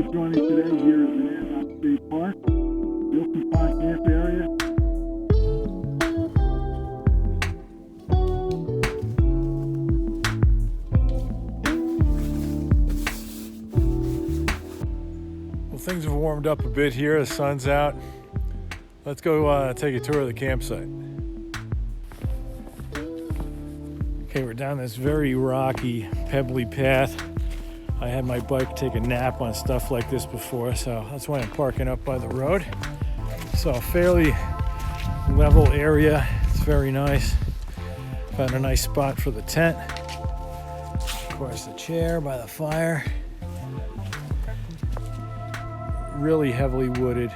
for joining today here at Monadnock State Park, Gilson Pond Camp area. Well, things have warmed up a bit here. The sun's out. Let's go take a tour of the campsite. Okay, we're down this very rocky, pebbly path. I had my bike take a nap on stuff like this before, so that's why I'm parking up by the road. So a fairly level area. It's very nice. Found a nice spot for the tent. Of course, the chair by the fire. Really heavily wooded.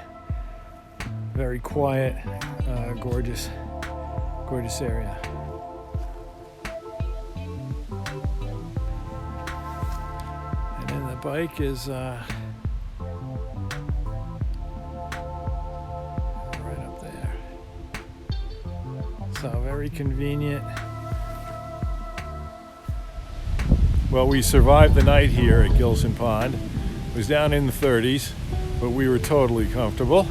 Very quiet, gorgeous area. And then the bike is right up there. So very convenient. Well, we survived the night here at Gilson Pond. It was down in the 30s, but we were totally comfortable.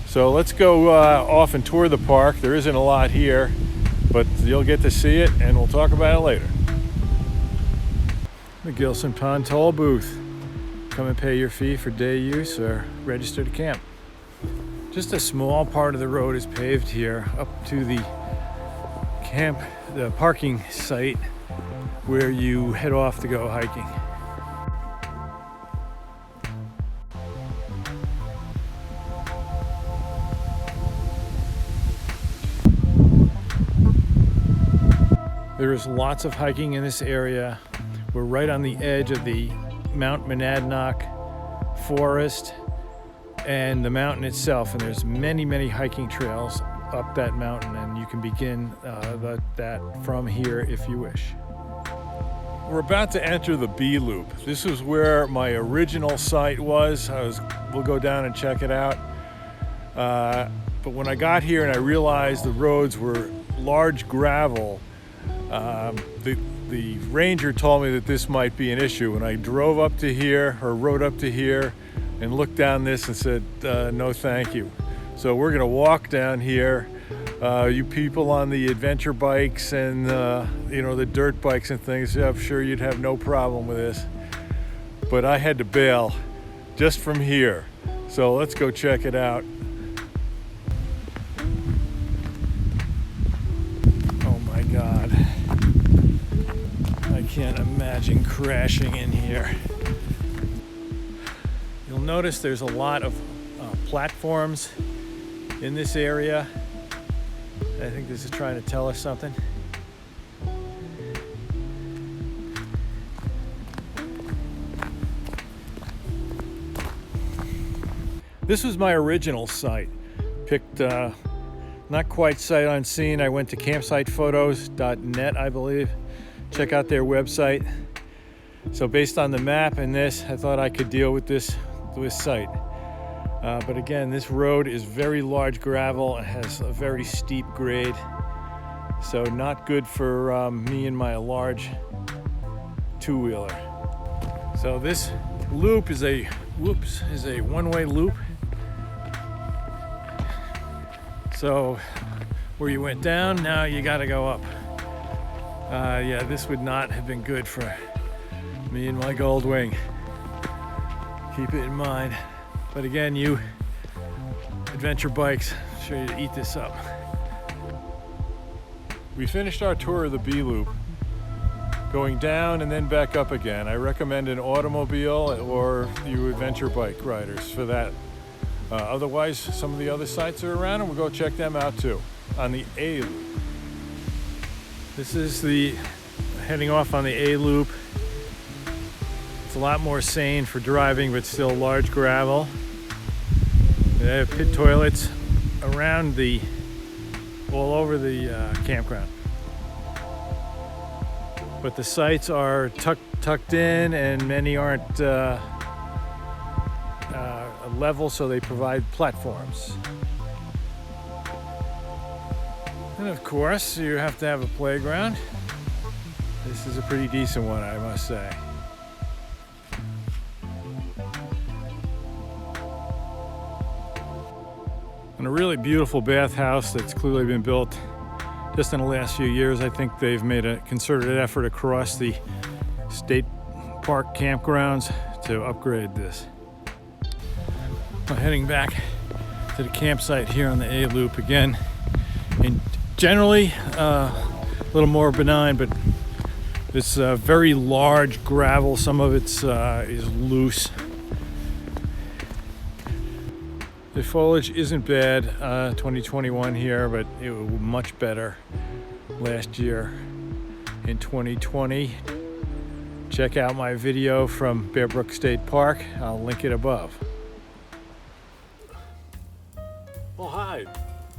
So let's go off and tour the park. There isn't a lot here, but you'll get to see it and we'll talk about it later. The Gilson Pond toll booth. Come and pay your fee for day use or register to camp. Just a small part of the road is paved here up to the parking site where you head off to go hiking. There is lots of hiking in this area. We're right on the edge of the Mount Monadnock forest and the mountain itself, and there's many hiking trails up that mountain, and you can begin that from here if you wish. We're about to enter the B Loop. This is where my original site was. We'll go down and check it out. But when I got here and I realized the roads were large gravel, the ranger told me that this might be an issue, and I rode up to here and looked down this and said no thank you. So we're gonna walk down here. You people on the adventure bikes and the dirt bikes and things, I'm sure you'd have no problem with this, but I had to bail just from here. So let's go check it out. Oh my God. I can't imagine crashing in here. You'll notice there's a lot of platforms in this area. I think this is trying to tell us something. This was my original site. Picked not quite sight unseen. I went to campsitephotos.net, I believe. Check out their website. So based on the map and this, I thought I could deal with this site. But again, this road is very large gravel and has a very steep grade. So not good for me and my large two-wheeler. So this loop is a one-way loop. So where you went down, now you gotta go up. Yeah, this would not have been good for me and my gold wing. Keep it in mind. But again, you adventure bikes, I'm sure you'd eat this up. We finished our tour of the B Loop, going down and then back up again. I recommend an automobile or you adventure bike riders for that. Otherwise, some of the other sites are around and we'll go check them out too on the A Loop. This is the heading off on the A Loop. It's a lot more sane for driving, but still large gravel. They have pit toilets around all over the campground. But the sites are tucked in, and many aren't level, so they provide platforms. And of course, you have to have a playground. This is a pretty decent one, I must say. And a really beautiful bathhouse that's clearly been built just in the last few years. I think they've made a concerted effort across the state park campgrounds to upgrade this. We're heading back to the campsite here on the A Loop again. And generally a little more benign, but this very large gravel, some of it's is loose. The foliage isn't bad, 2021 here, but it was much better last year in 2020. Check out my video from Monadnock State Park. I'll link it above. Well, hi.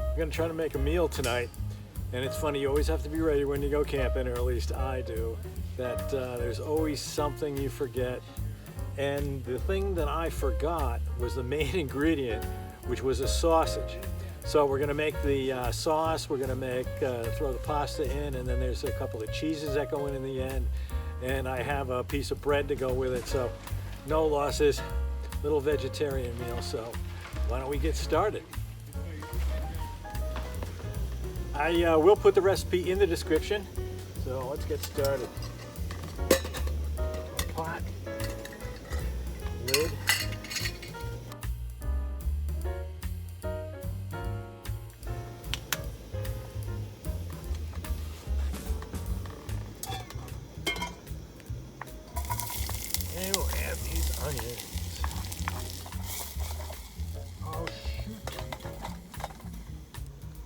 I'm gonna try to make a meal tonight. And it's funny, you always have to be ready when you go camping, or at least I do, that there's always something you forget. And the thing that I forgot was the main ingredient, which was a sausage. So we're gonna make the sauce, we're gonna throw the pasta in, and then there's a couple of cheeses that go in the end. And I have a piece of bread to go with it, so no losses, little vegetarian meal. So why don't we get started? I will put the recipe in the description, so let's get started. Pot, lid. And we'll add these onions. Oh shoot.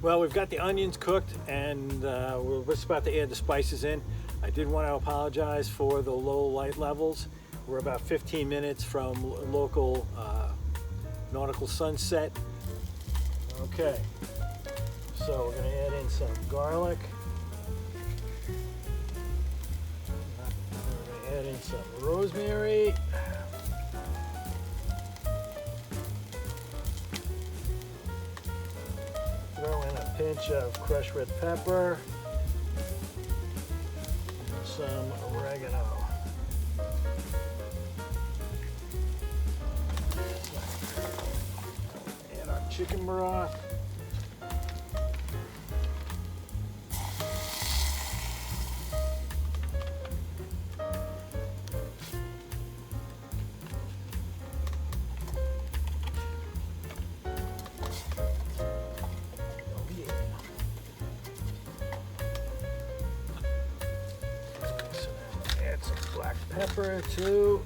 Well, we've got the onions cooked, and we're just about to add the spices in. I did want to apologize for the low light levels. We're about 15 minutes from local nautical sunset. Okay, so we're going to add in some garlic. We're going to add in some rosemary. Throw in a pinch of crushed red pepper and some oregano. And our chicken broth. Black pepper too.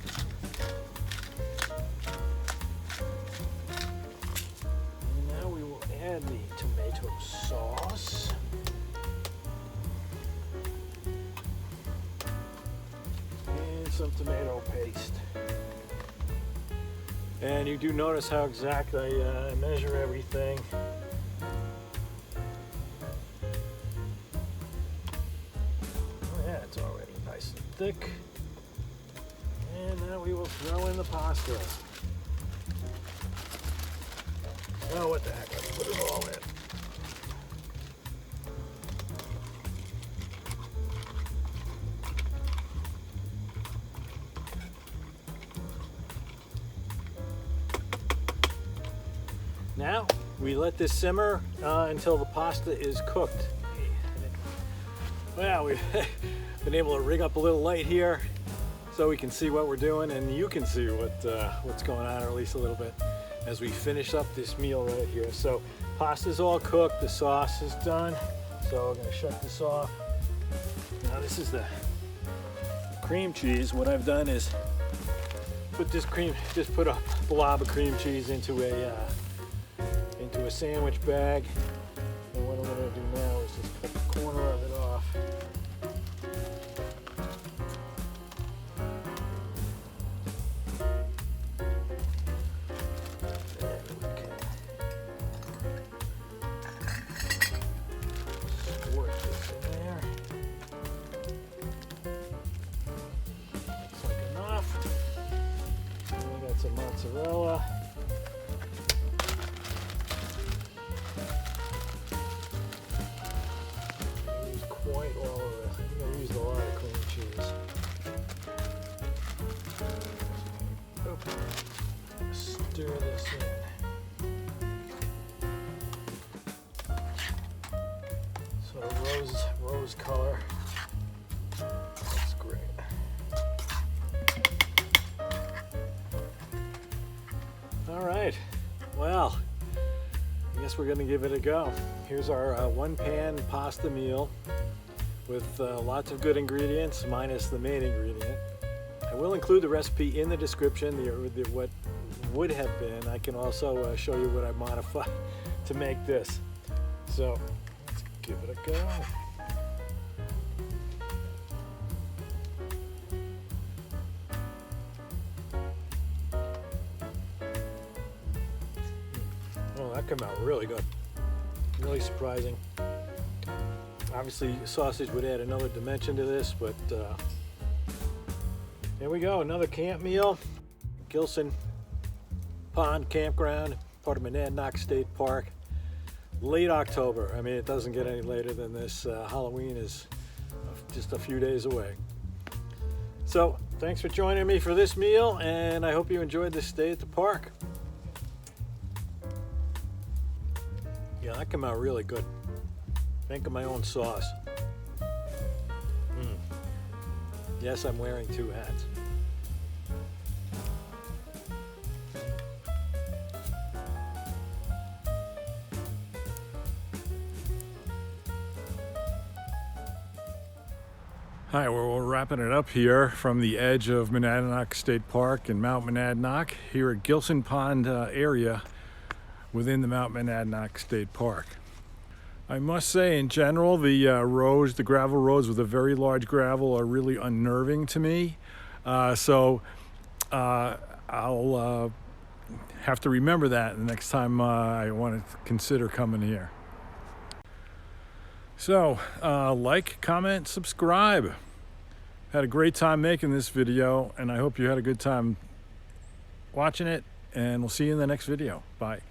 And now we will add the tomato sauce. And some tomato paste. And you do notice how exact I measure everything. Oh yeah, it's already nice and thick. And now we will throw in the pasta. Oh, what the heck, let's put it all in. Now, we let this simmer until the pasta is cooked. Well, we've been able to rig up a little light here, so we can see what we're doing, and you can see what's going on, or at least a little bit, as we finish up this meal right here. So pasta's all cooked, the sauce is done, so we're gonna shut this off. Now this is the cream cheese. What I've done is just put a blob of cream cheese into a sandwich bag, and what I'm gonna do now is just cut the corner of it off. Some mozzarella. Use quite all of it. I'm going to use a lot of cream cheese. Stir this in. right, well, I guess we're gonna give it a go. Here's our one pan pasta meal with lots of good ingredients, minus the main ingredient. I will include the recipe in the description, what would have been. I can also show you what I modified to make this. So let's give it a go. Oh, that came out really good. Really surprising. Obviously, sausage would add another dimension to this, but here we go, another camp meal. Gilson Pond Campground, part of Monadnock State Park. Late October. I mean, it doesn't get any later than this. Halloween is just a few days away. So, thanks for joining me for this meal, and I hope you enjoyed this stay at the park. Yeah, that came out really good. Making my own sauce. Yes, I'm wearing two hats. Hi, we're wrapping it up here from the edge of Monadnock State Park in Mount Monadnock here at Gilson Pond area within the Mount Monadnock State Park. I must say, in general, the roads, the gravel roads with a very large gravel are really unnerving to me. So I'll have to remember that the next time I want to consider coming here. So, like, comment, subscribe. Had a great time making this video, and I hope you had a good time watching it, and we'll see you in the next video. Bye.